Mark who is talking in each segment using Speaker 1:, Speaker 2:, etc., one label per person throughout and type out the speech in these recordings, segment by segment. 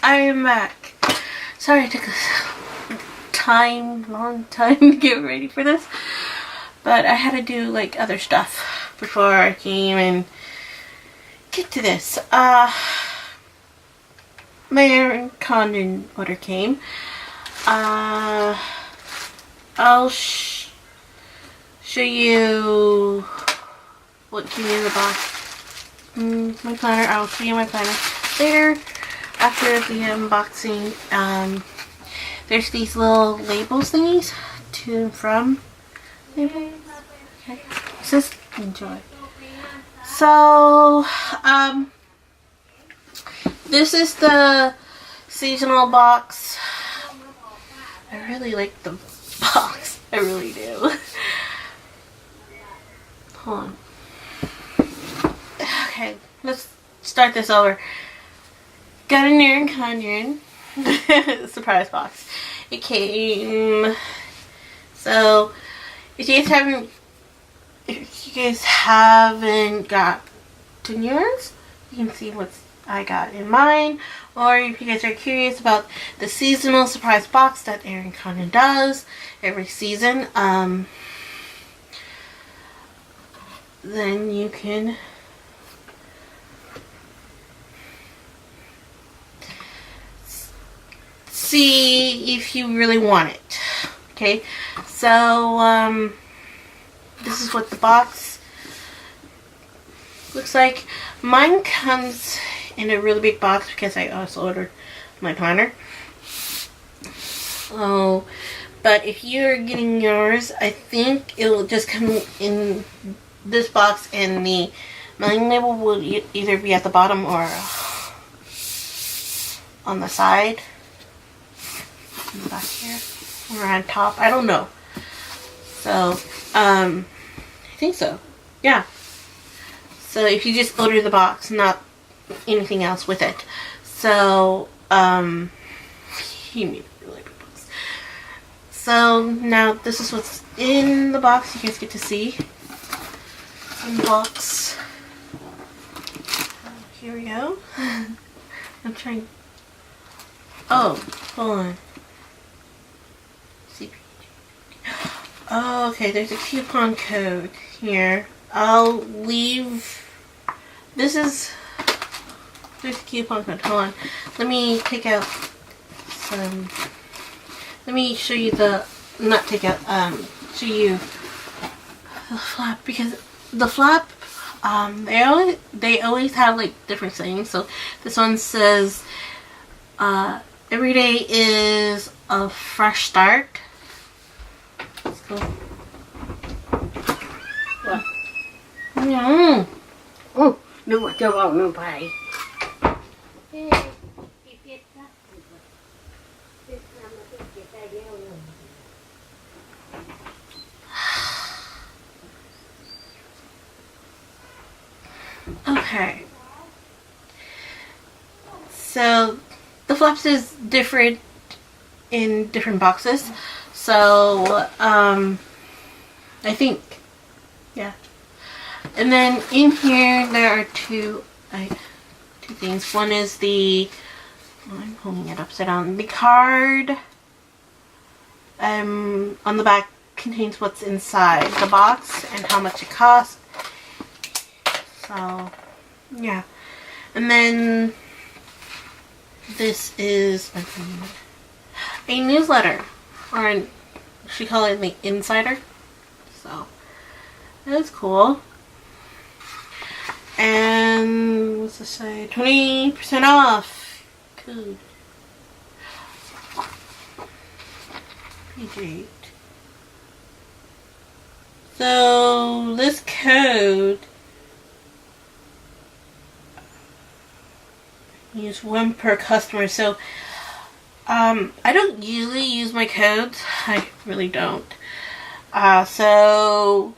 Speaker 1: I am back. Sorry it took a long time to get ready for this, but I had to do like other stuff before I came and get to this. My Erin Condern order came. I'll show you what came in the box. My planner. I'll show you my planner later. After the unboxing, there's these little labels thingies to and from. Labels. Okay. It says enjoy. So, this is the seasonal box. I really like the box. I really do. Hold on. Okay, let's start this over. Got an Erin Condern surprise box. It came. So, if you guys haven't gotten yours, you can see what I got in mine. Or if you guys are curious about the seasonal surprise box that Erin Condern does every season, then you can see if you really want it. Okay, so this is what the box looks like. Mine comes in a really big box because I also ordered my planner. Oh, but if you're getting yours, I think it will just come in this box, and the mailing label will either be at the bottom or on the side. Back here or on top, I don't know. So I think so, yeah. So if you just order the box, not anything else with it. So he made a really big box. So now this is what's in the box. You guys get to see in the box. Here we go. I'm trying. Oh, hold on. Oh, okay, there's a coupon code here. I'll leave. There's a coupon code. Hold on. Let me take out some. Let me show you the. Not take out. Show you the flap, because the flap. They always have like different sayings. So this one says, "Every day is a fresh start." Let's go. What?
Speaker 2: Oh, no more cho vào no phải.
Speaker 1: Okay. So the flaps is different in different boxes. So I think, yeah. And then in here there are two things. One is the, I'm holding it upside down. The card on the back contains what's inside the box and how much it costs. So yeah. And then this is a newsletter, or she called it the Insider. So that's cool. And what's this say? 20% off code. Page 8. So this code use one per customer. So I don't usually use my codes. I really don't. So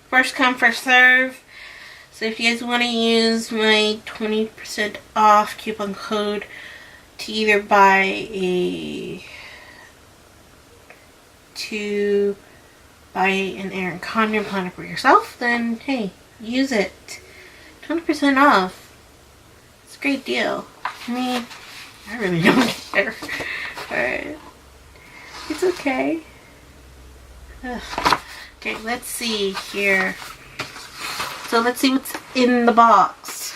Speaker 1: first come, first serve. So if you guys want to use my 20% off coupon code to either buy an Erin Condern planner for yourself, then hey, use it. 20% off. It's a great deal. I mean, I really don't care. Alright. It's okay. Ugh. Okay, let's see here. So let's see what's in the box.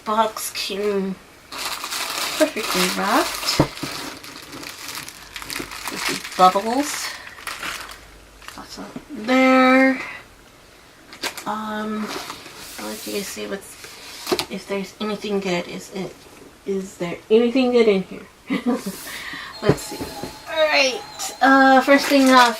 Speaker 1: Box came perfectly wrapped. With the bubbles. Also there. I'll let you guys see if there's anything good. Is there anything good in here? Let's see. Alright, first thing off.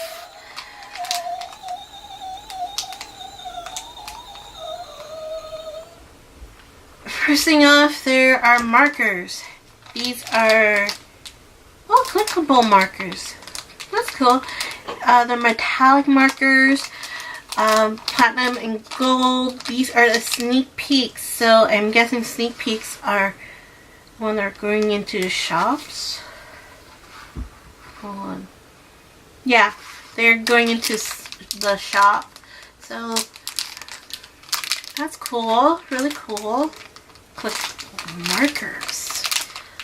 Speaker 1: First thing off, there are markers. These are clickable markers. That's cool. They're metallic markers, platinum and gold. These are the sneak peeks. So I'm guessing sneak peeks are when they're going into shops. Hold on. Yeah, they're going into the shop. So that's cool. Really cool. Click markers.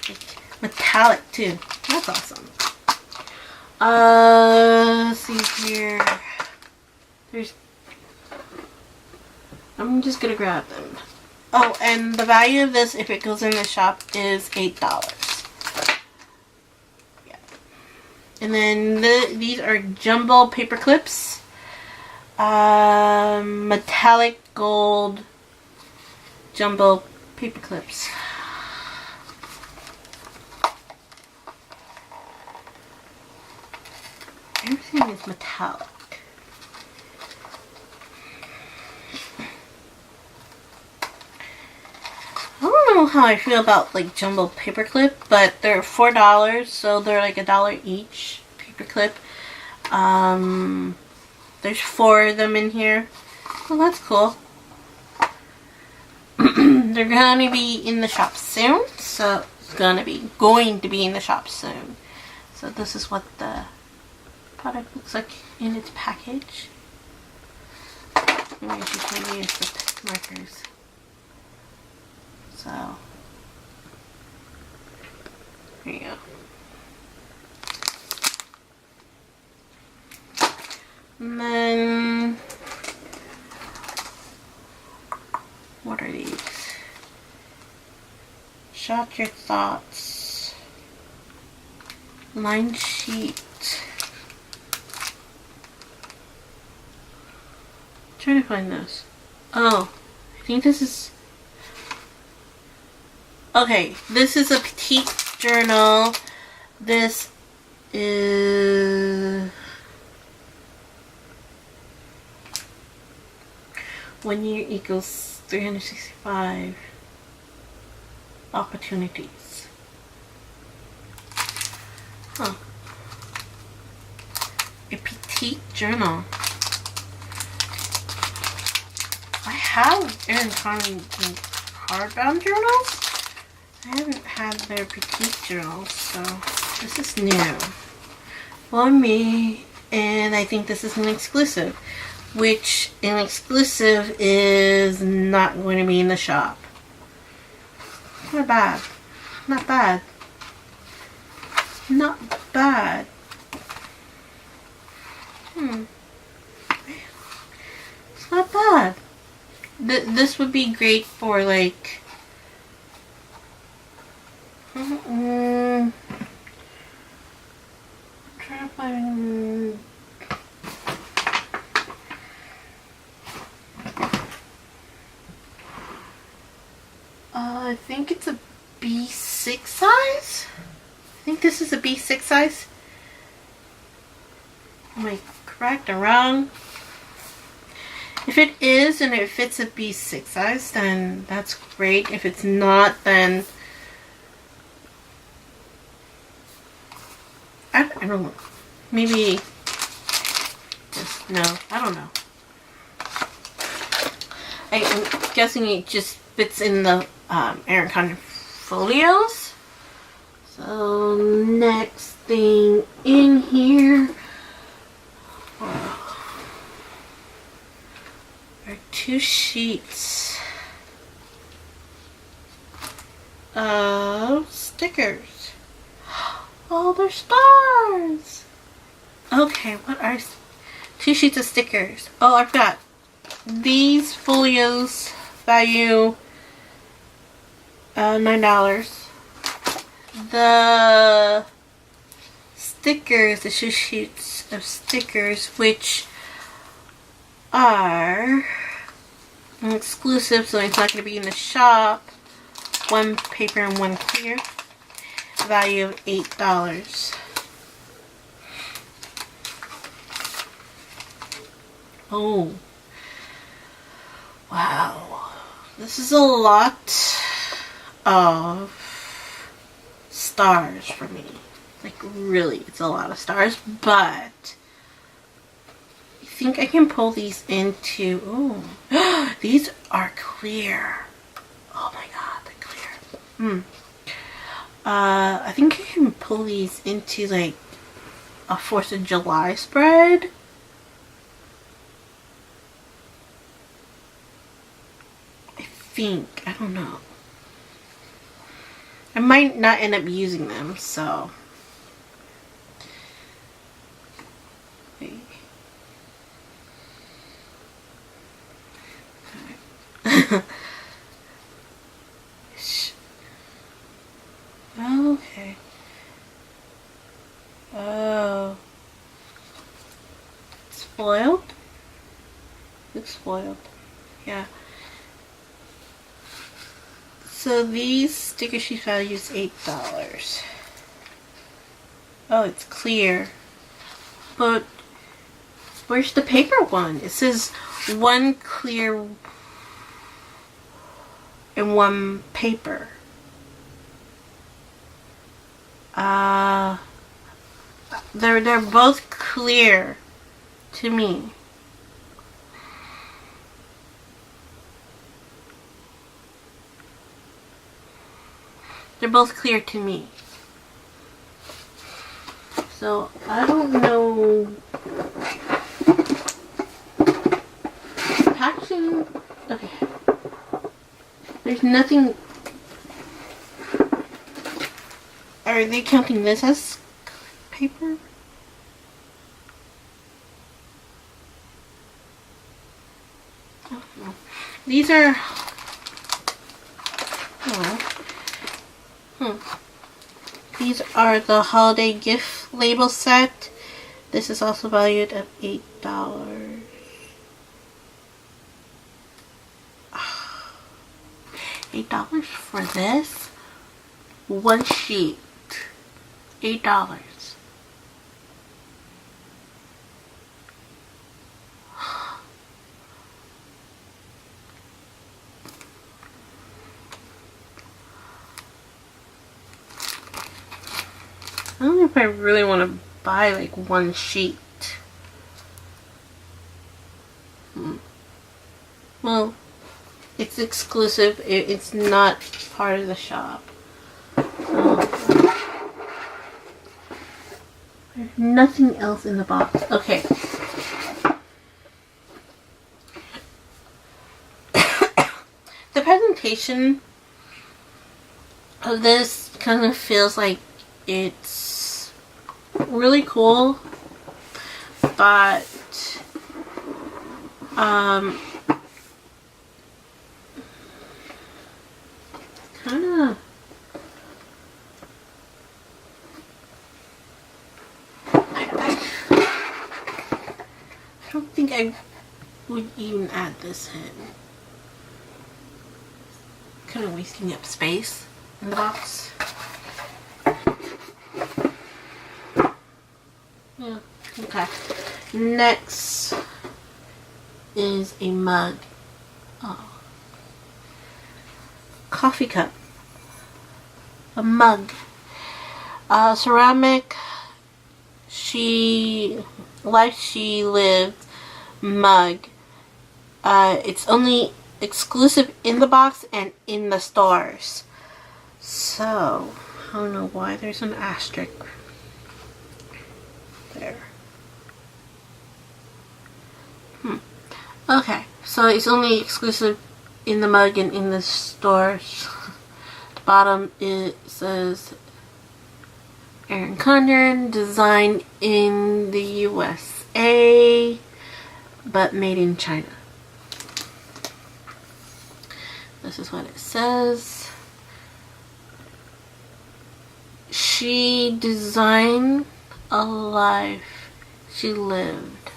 Speaker 1: Like metallic too. That's awesome. Let's see here. I'm just gonna grab them. Oh, and the value of this, if it goes in the shop, is $8. Yeah. And then these are jumbo paper clips. Metallic gold jumbo paper clips. Everything is metallic. I don't know how I feel about like jumbo paperclip, but they're $4, so they're like $1 each paperclip. There's 4 of them in here. Well, that's cool. They're gonna be in the shop soon, so it's going to be in the shop soon. So this is what the product looks like in its package. Maybe I should use the markers. So there you go. And then what are these? Shot your thoughts. Line sheet. I'm trying to find this. Oh, I think this is. Okay, this is a petite journal. This is 1 year equals 365 opportunities. Huh. A petite journal. I have Erin Condern hardbound journals. I haven't had their petite journals, so this is new for me, and I think this is an exclusive, which an exclusive is not going to be in the shop. Not bad. Not bad. Not bad. It's not bad. This would be great for like trying to find. I think it's a B6 size. I think this is a B6 size. Am I correct or wrong? If it is and if it's a B6 size, then that's great. If it's not, then I don't know. Maybe just, no, I don't know. I'm guessing it just fits in the Erin Condern folios. So next thing in here are 2 sheets of stickers. Oh, they're stars. Okay, what are 2 sheets of stickers? Oh, I forgot. These folios value $9. The stickers, the 2 sheets of stickers, which are exclusive, so it's not going to be in the shop. 1 paper and 1 clear. Value of $8. Oh. Wow. This is a lot of stars for me. Like, really, it's a lot of stars, but I think I can pull these into, oh, these are clear. Oh my god, they're clear. I think I can pull these into like a 4th of July spread. I don't know. I might not end up using them, so. Wait. Okay. Oh. It's foiled? Looks foiled. Yeah. So these sticker sheet values $8. Oh, it's clear. But where's the paper one? It says 1 clear and 1 paper. They're both clear to me. They're both clear to me. So, I don't know. Packaging. Okay. There's nothing. Are they counting this as paper? I don't know. These are. Oh. These are the holiday gift label set. This is also valued at $8. $8 for this? 1 sheet. $8. I don't know if I really want to buy like 1 sheet. Well, it's exclusive. It's not part of the shop. There's nothing else in the box. Okay. The presentation of this kind of feels like it's really cool, but kind of I don't think I would even add this in. Kind of wasting up space in the box. Yeah, okay. Next is a mug. Oh. Coffee cup. A mug. Ceramic Life She Lived mug. It's only exclusive in the box and in the stores. So, I don't know why there's an asterisk there. Okay, so it's only exclusive in the mug and in the stores. The bottom it says Erin Condern, designed in the USA, but made in China. This is what it says. She designed a life she lived.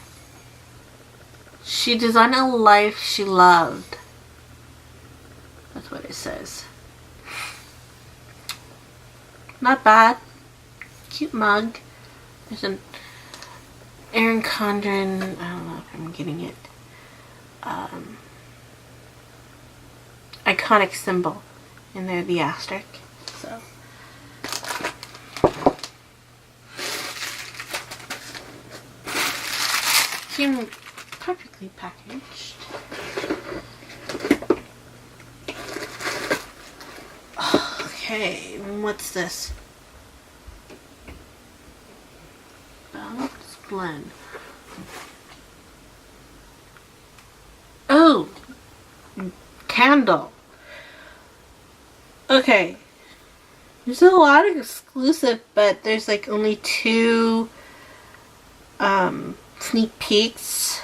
Speaker 1: She designed a life she loved. That's what it says. Not bad. Cute mug. There's an Erin Condren, I don't know if I'm getting it. Iconic symbol. And there the asterisk. So came perfectly packaged. Okay, what's this? Balance blend. Oh, candle. Okay, there's a lot of exclusive, but there's like only 2 sneak peeks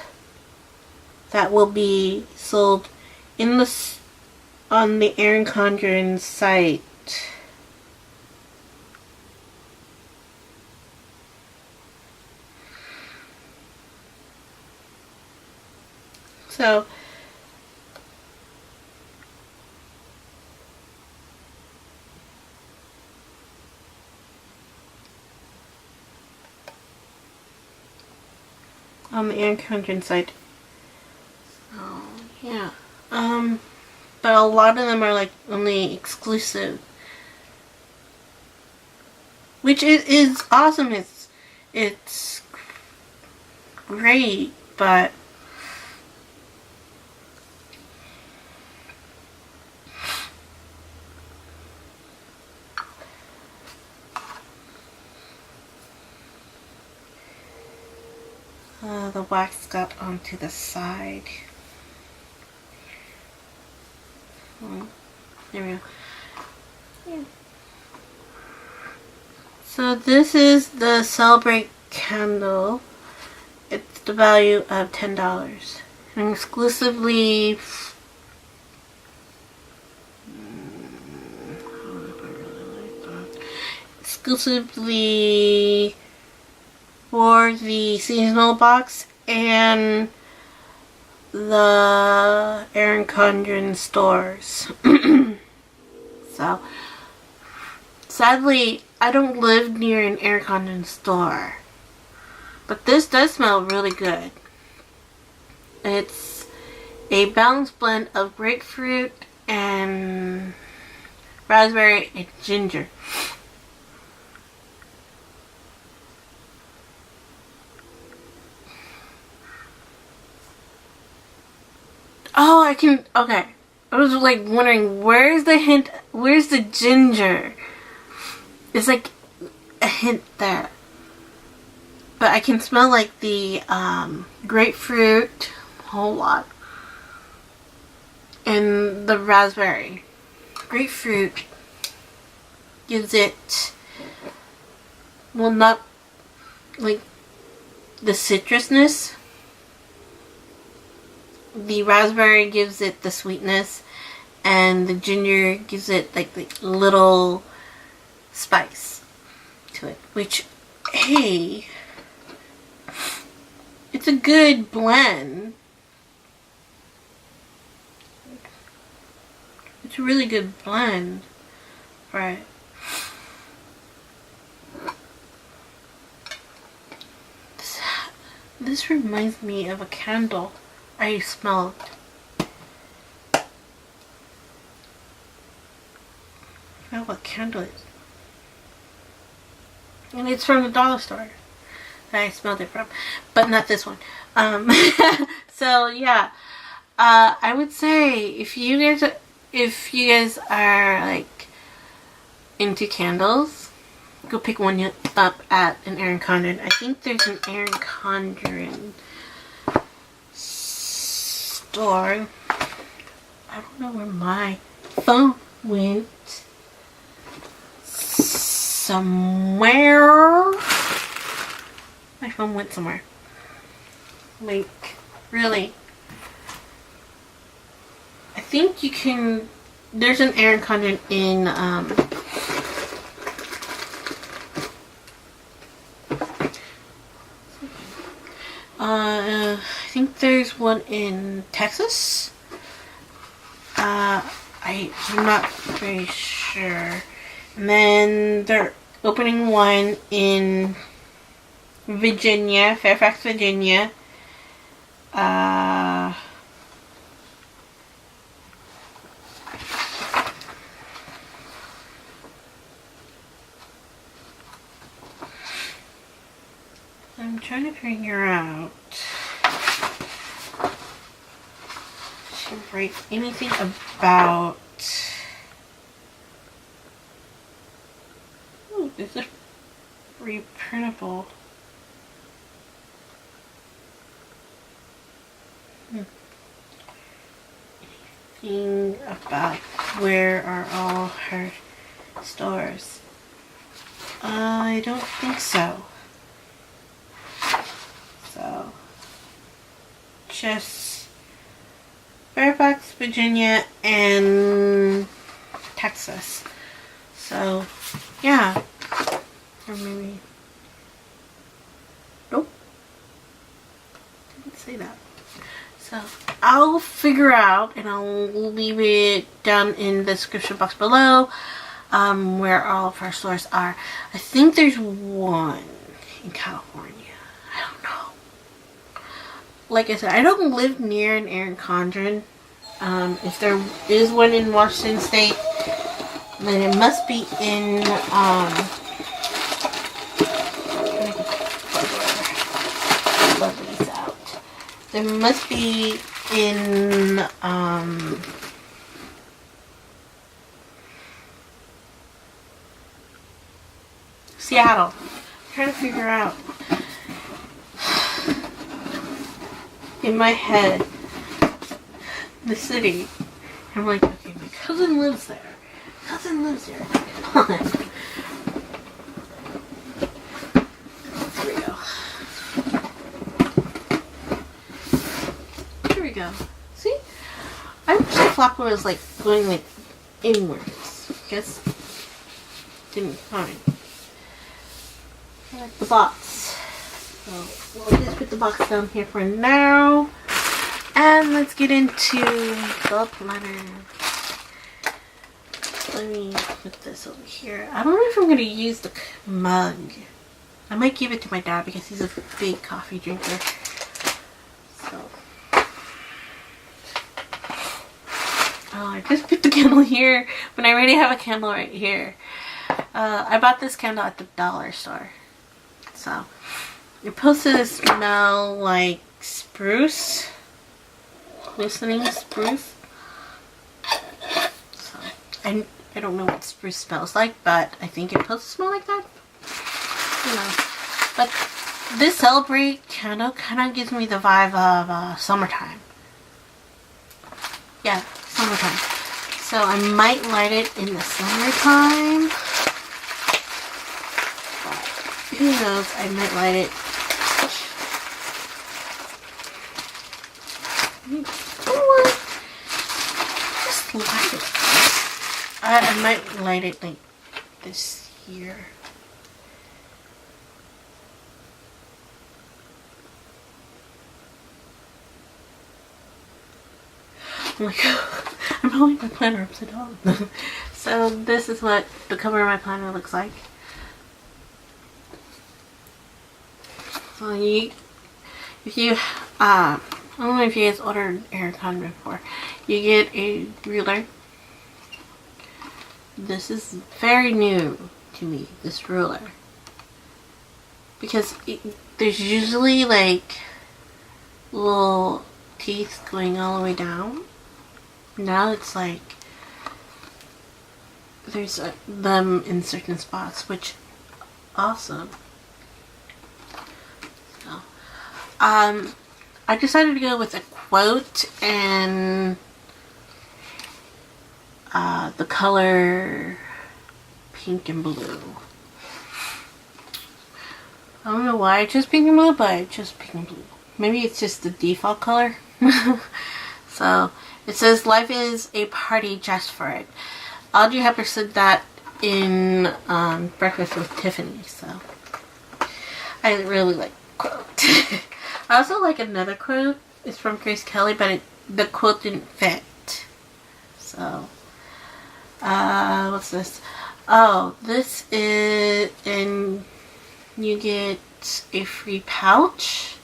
Speaker 1: that will be sold in on the Erin Condren site. So on the Erin Condren site. Oh yeah. But a lot of them are like only exclusive, which is awesome. It's great, but the wax got onto the side. There we go. Yeah. So this is the Celebrate candle. It's the value of $10. And exclusively for the seasonal box and the Erin Condren stores. So, sadly, I don't live near an Erin Condren store. But this does smell really good. It's a balanced blend of grapefruit and raspberry and ginger. Oh, okay. I was like wondering, where's the hint, where's the ginger? It's like a hint there. But I can smell like the grapefruit a whole lot. And the raspberry. Grapefruit gives it, well, not like the citrusness. The raspberry gives it the sweetness, and the ginger gives it like the little spice to it. Which, hey, it's a good blend. It's a really good blend, right? This reminds me of a candle I smelled. I forgot what candle it is. And it's from the dollar store. that I smelled it from, but not this one. So yeah, I would say if you guys are like into candles, go pick one up at an Erin Condern. I think there's an Erin Condern store. I don't know where my phone went. Somewhere. My phone went somewhere. Like, really. I think you can. There's an Erin Condern in I think there's one in Texas. I'm not very sure. And then they're opening one in Virginia, Fairfax, Virginia. I'm trying to figure out to write anything about. Oh, this is reprintable. Anything about where are all her stores? I don't think so. So, just Fairfax, Virginia, and Texas. So, yeah. Or maybe. Nope. Didn't say that. So, I'll figure out, and I'll leave it down in the description box below, where all of our stores are. I think there's one in California. I don't know. Like I said, I don't live near an Erin Condren. If there is one in Washington State, then it must be in, let these out. There must be in, Seattle. I'm trying to figure out in my head the city. I'm like, okay, my cousin lives there. Cousin lives there. Come on. Here we go. Here we go. See? I wish the flapper was like going like inwards. Guess didn't find. I like the box. So we'll just put the box down here for now. And let's get into the planner. Let me put this over here. I don't know if I'm going to use the mug. I might give it to my dad because he's a big coffee drinker. So. Oh, I just put the candle here when I already have a candle right here. I bought this candle at the dollar store. So, it's supposed to smell like spruce. Listening spruce. So, I don't know what spruce smells like, but I think it's supposed to smell like that. You know. But this Celebrate candle kind of gives me the vibe of summertime. Yeah, summertime. So I might light it in the summertime. But who knows, I might light it. Just light it. I might light it like this here. Oh my god, I'm holding my planner upside down. So this is what the cover of my planner looks like. So if you, I don't know if you guys ordered Erin Condern before. You get a ruler. This is very new to me, this ruler. because there's usually like little teeth going all the way down. Now it's like there's them in certain spots, which awesome. So, I decided to go with a quote and the color pink and blue. I don't know why I chose pink and blue, but I chose pink and blue. Maybe it's just the default color. So it says life is a party just for it. Audrey Hepburn said that in Breakfast with Tiffany. So I really like the quote. I also like another quote. It's from Grace Kelly, but the quote didn't fit. So what's this? Oh, this is, and you get a free pouch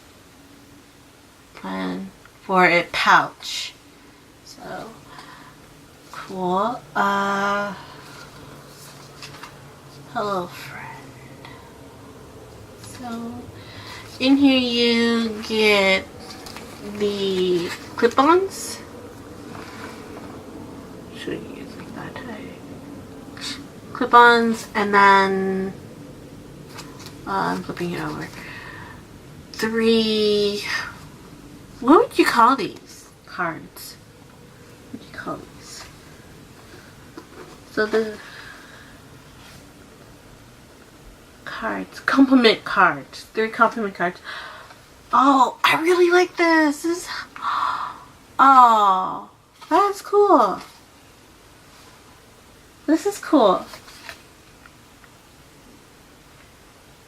Speaker 1: and for a pouch. So cool. Hello friend. So in here you get the clip-ons. Should I use like that? Clip-ons, and then I'm flipping it over. 3. What would you call these cards? What would you call these? So the cards, compliment cards. 3 compliment cards. Oh, I really like this. Oh, that's cool. This is cool.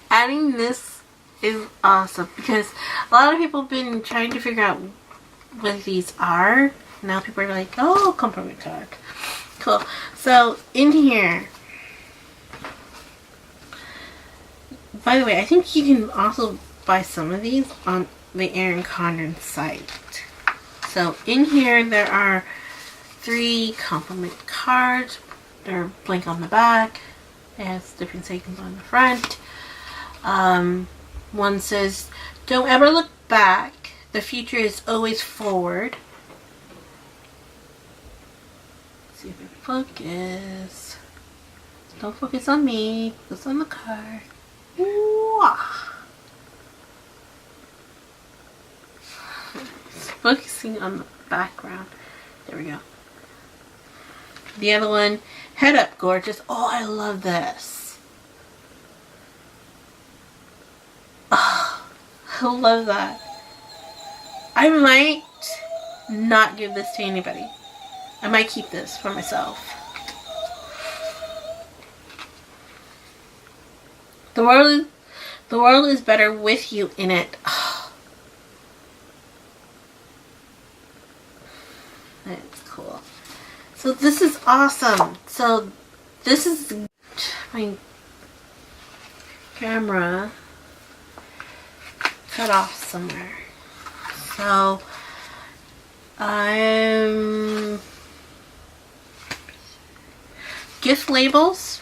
Speaker 1: Adding this is awesome because a lot of people have been trying to figure out what these are. Now people are like, oh, compliment card. Cool. So in here, by the way, I think you can also buy some of these on the Erin Condern site. So in here there are 3 compliment cards. They're blank on the back. It has different sayings on the front. One says, don't ever look back. The future is always forward. Let's see if it focus. Don't focus on me. Focus on the card. It's focusing on the background. There we go. The other one, head up, gorgeous. Oh, I love this. Oh, I love that. I might not give this to anybody. I might keep this for myself. The world is better with you in it. Oh. That's cool. So this is awesome. So this is my camera cut off somewhere. So I'm gift labels.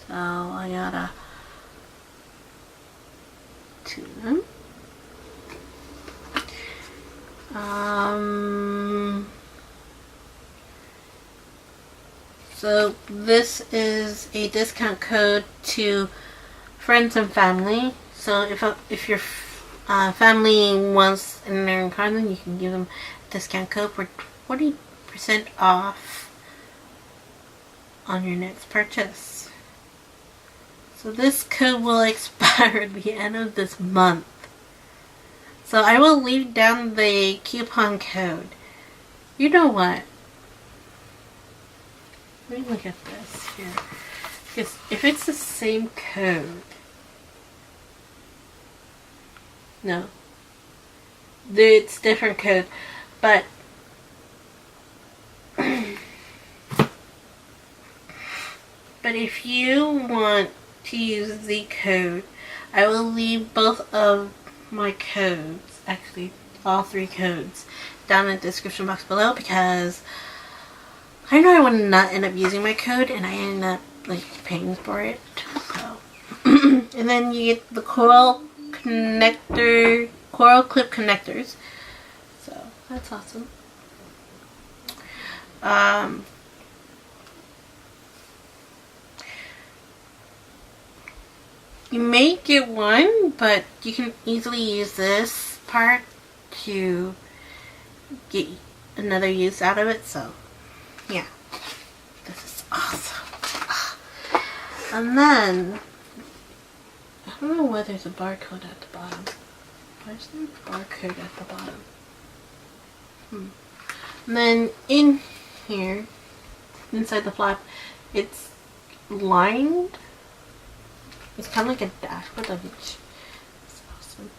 Speaker 1: So I got 2 of them. So this is a discount code to friends and family. So if your family wants an Erin Condern, you can give them a discount code for 20% off on your next purchase. So this code will expire at the end of this month. So I will leave down the coupon code. You know what? Let me look at this here. Because if it's the same code. No. It's different code. But if you want to use the code, I will leave both of my codes, actually all 3 codes, down in the description box below, because I know I would not end up using my code and I end up like paying for it. So And then you get the coral clip connectors. So that's awesome. You may get one, but you can easily use this part to get another use out of it. So yeah, this is awesome. And then I don't know why there's a barcode at the bottom. Why is there a barcode at the bottom? And then in here, inside the flap, it's lined. It's kind of like a dashboard of each. It's awesome.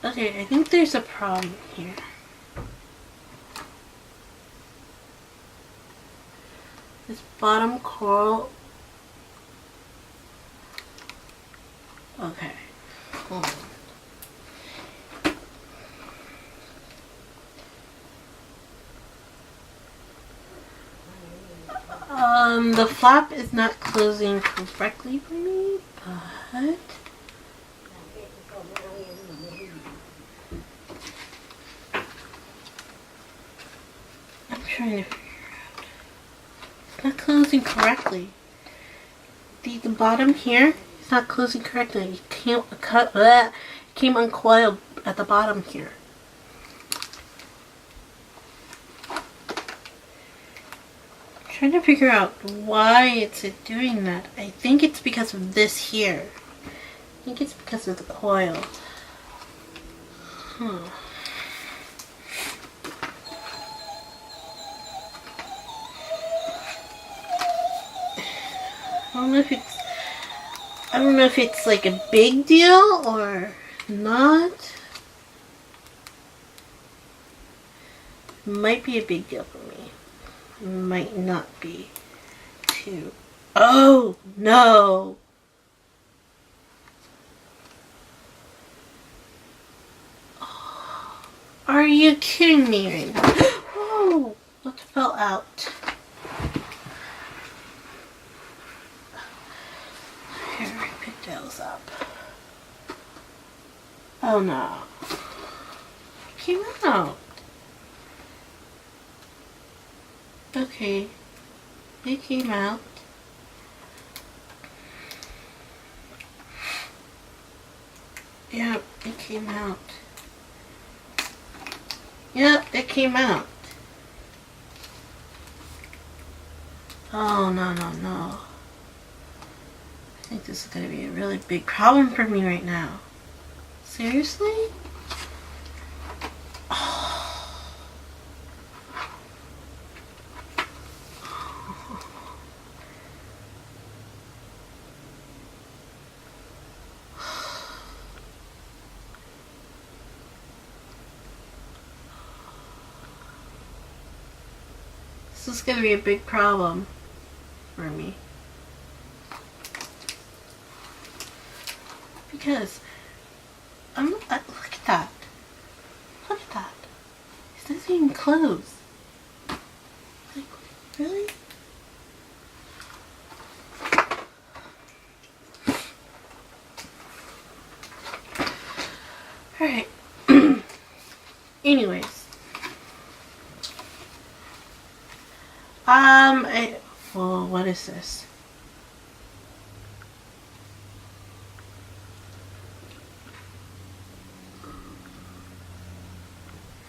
Speaker 1: Okay, I think there's a problem here. This bottom coral. Okay, hold on. The flap is not closing correctly for me, but I'm trying to figure out. It's not closing correctly. The bottom here is not closing correctly. It came uncoiled at the bottom here. Trying to figure out why it's doing that. I think it's because of this here. I think it's because of the coil. I don't know if it's like a big deal or not. It might be a big deal for me. Might not be too. Oh no! Oh, are you kidding me right now? Oh, what fell out? Here, I picked those up. Oh no! It came out. Okay, it came out. Yep, it came out. Yep, it came out. Oh, no, no, no. I think this is going to be a really big problem for me right now. Seriously? This is going to be a big problem for me. Because, look at that. Look at that. It doesn't even close. Like, really? Alright. Anyways. Well, what is this?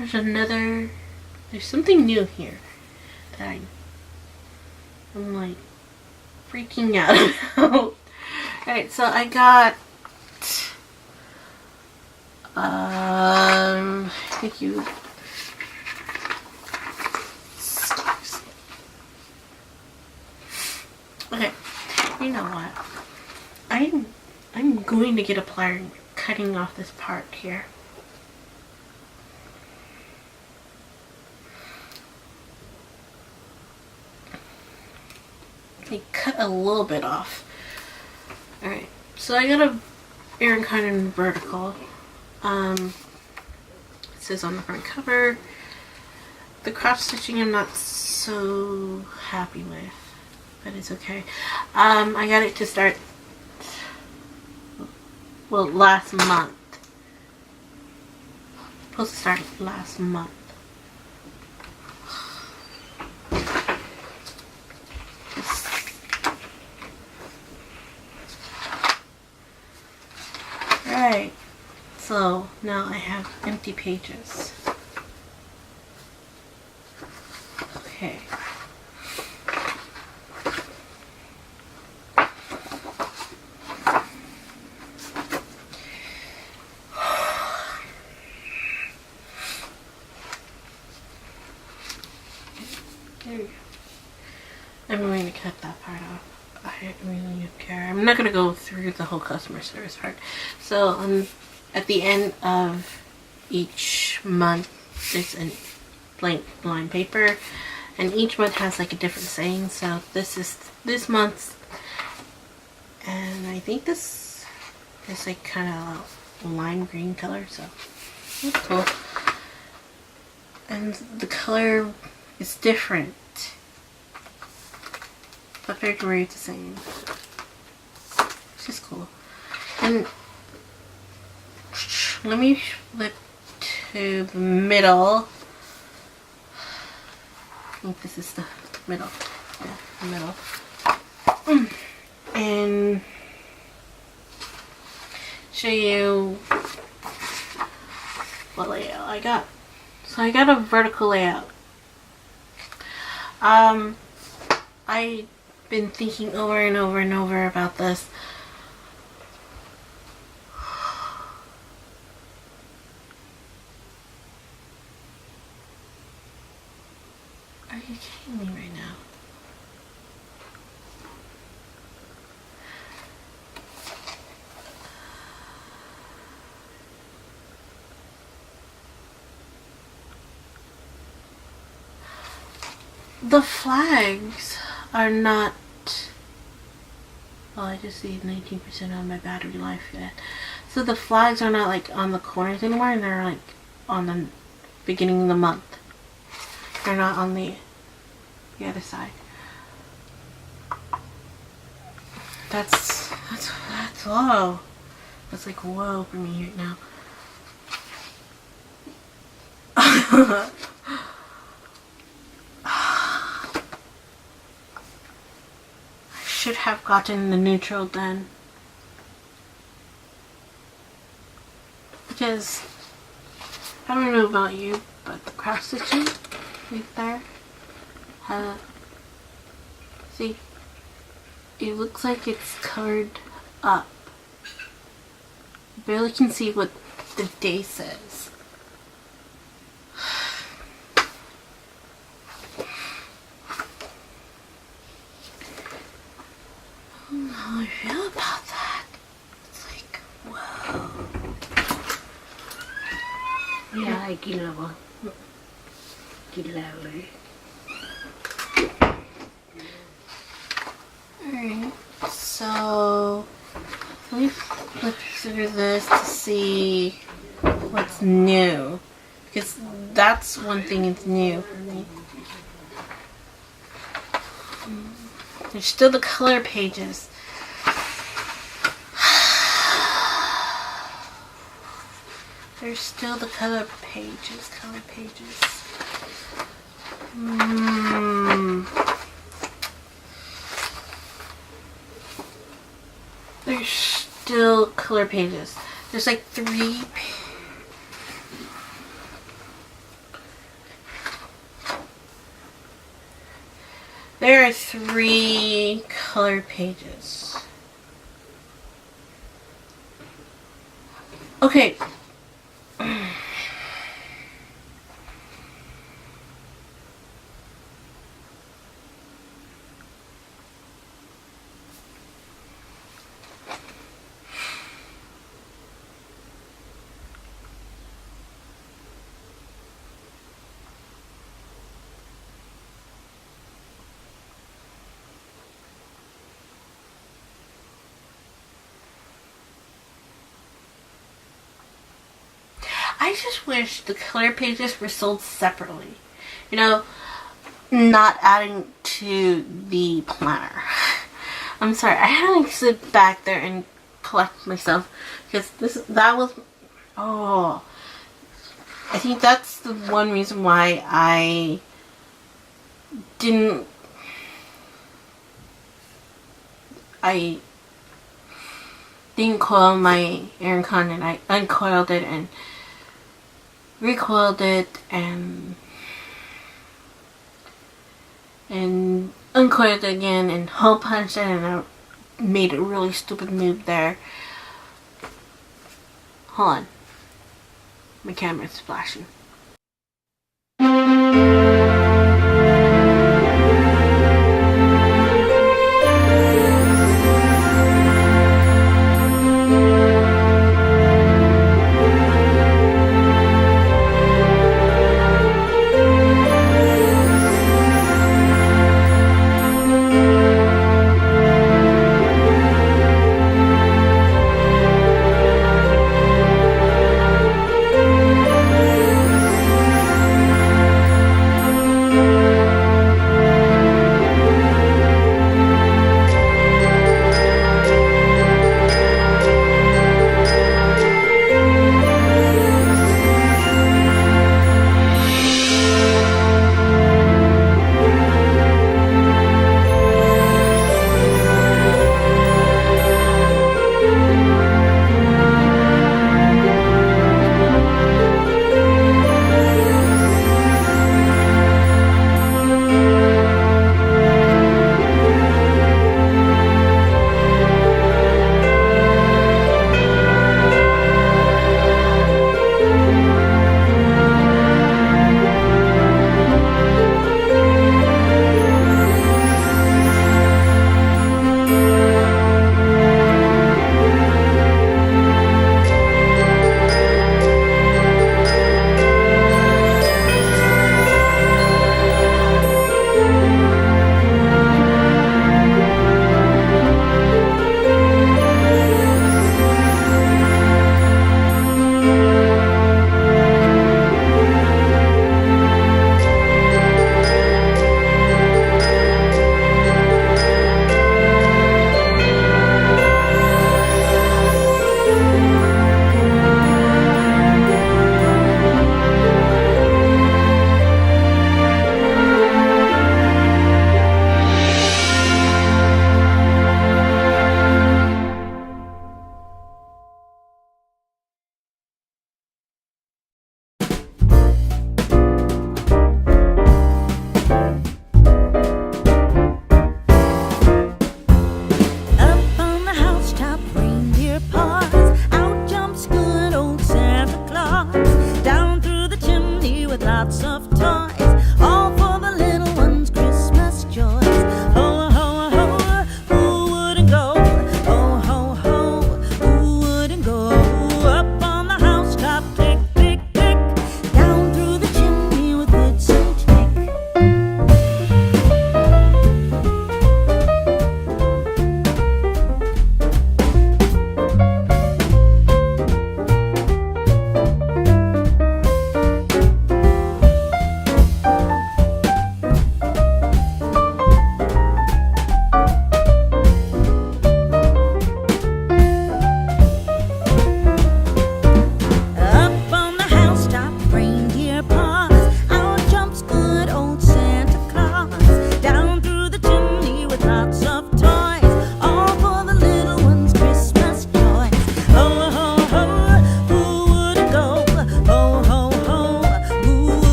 Speaker 1: There's something new here that I'm like freaking out about. Alright, so I got thank you. Okay, you know what? I'm going to get a plier and cutting off this part here. I cut a little bit off. Alright, so I got a Erin Condern vertical. It says on the front cover, The cross stitching I'm not so happy with, but it's okay. I got it to start, well, last month. Supposed to start last month. Alright, so now I have empty pages. Okay. There we go. I'm going to cut that part off. I really don't care. I'm not going to go through the whole customer service part. So at the end of each month, there's a blank line paper, and each month has like a different saying. So this is this month's, and I think this is like kind of lime green color, so that's cool. And the color is different, but very it's the same. It's just cool. And let me flip to the middle. I think this is the middle. Yeah, the middle. And show you what layout I got. So I got a vertical layout. I've been thinking over and over about this. Are you kidding me right now? The flags are not... Well, I just see 19% on my battery life yet. So the flags are not like on the corners anymore, and they're like on the beginning of the month. They're not on the other side. That's low. That's like whoa for me right now. Should have gotten the neutral then, because I don't know about you, but the cross stitching right there, see, it looks like it's colored up. You barely can see what the day says. I don't know how I feel about that. It's like, whoa.
Speaker 2: Yeah, I kill
Speaker 1: Alright, so let me flip through this to see what's new, because that's one thing that's new for me. There's still the color pages. There's still the color pages. There's still color pages. There's like 3 There are 3 color pages. Okay. I just wish the color pages were sold separately. not adding to the planner. I'm sorry, I had to sit back there and collect myself because I think that's the one reason why I didn't coil my Erin Condern. I uncoiled it and recoiled it and uncoiled it again and hole punched it, and I made a really stupid move there. Hold on. My camera's flashing.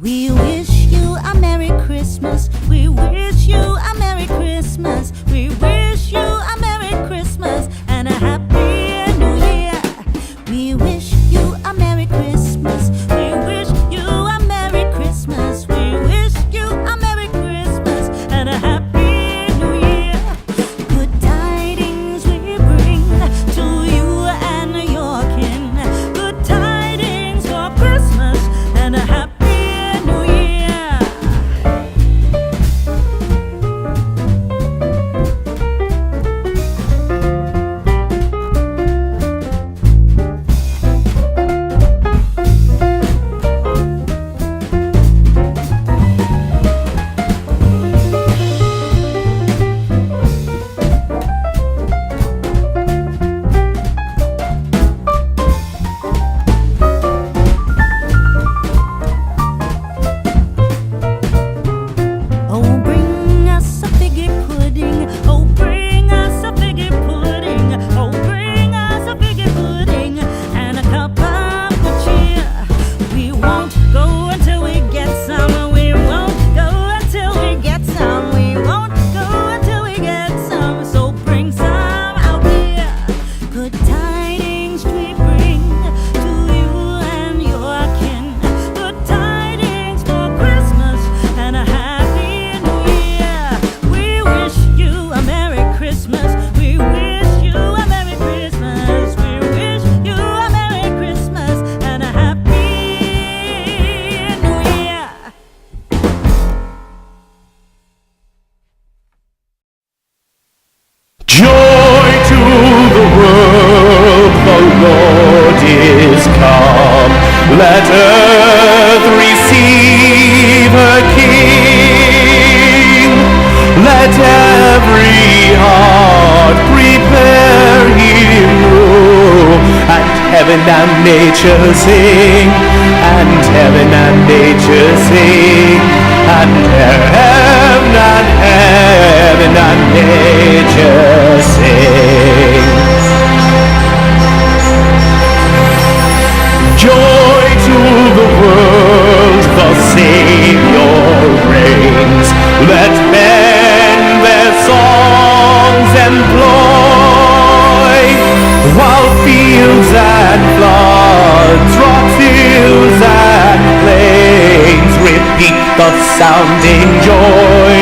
Speaker 3: We wish you a Merry Christmas. We wish you a Merry Christmas. We wish you a Merry Christmas and a Happy New Year. We wish you a Merry Christmas. We wish you a Merry Christmas. We wish you a Merry Christmas.
Speaker 4: let every heart prepare him room, and heaven and nature sing, and heaven and nature sing, and heaven and nature sing. Joy to the world, the Savior reigns. Let men their songs employ, while fields and floods, rocks, hills and plains repeat the sounding joy,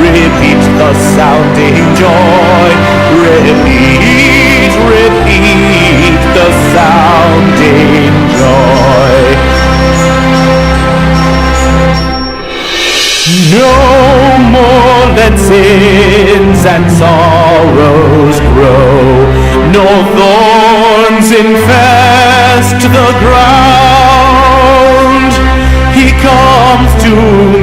Speaker 4: repeat the sounding joy, repeat, repeat the sounding joy. No more let sins and sorrows grow, no thorns infest the ground. He comes to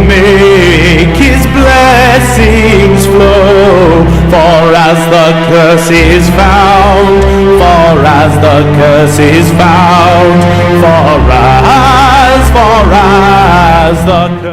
Speaker 4: make his blessings flow, for as the curse is found, for as the curse is found, for as the curse